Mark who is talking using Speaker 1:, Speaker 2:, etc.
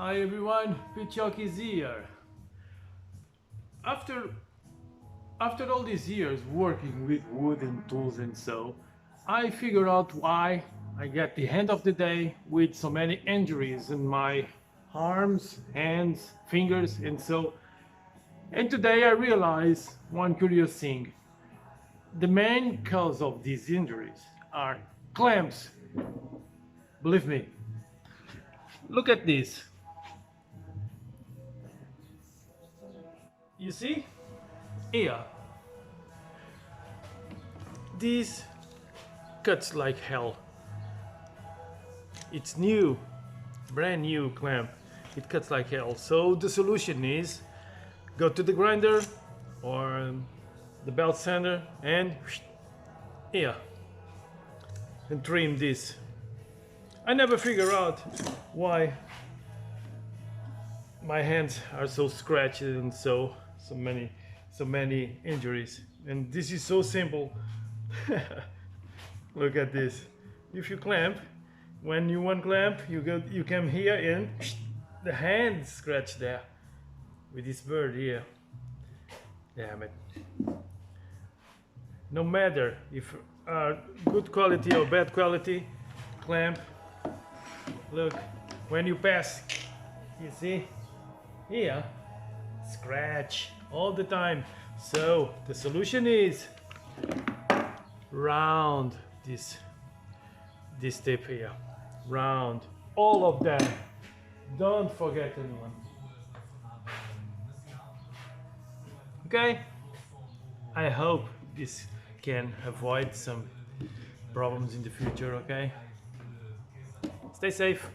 Speaker 1: Hi everyone, Pichok is here. After all these years working with wood and tools and so, I figured out why I get the end of the day with so many injuries in my arms, hands, fingers and so. And today I realize one curious thing. The main cause of these injuries are clamps. Believe me. Look at this. You see? Here. This cuts like hell. It's new, brand new clamp. It cuts like hell. So the solution is go to the grinder or the belt sander and here and trim this. I never figure out why my hands are so scratched and so many injuries. And this is so simple. Look at this. If you clamp, when you unclamp, you come here and the hand scratch there with this bird here. Damn it. No matter if good quality or bad quality, clamp. Look, when you pass, you see here, scratch all the time. So the solution is round this tip here, round all of them. Don't forget anyone. Okay, I hope this can avoid some problems in the future. Okay, stay safe.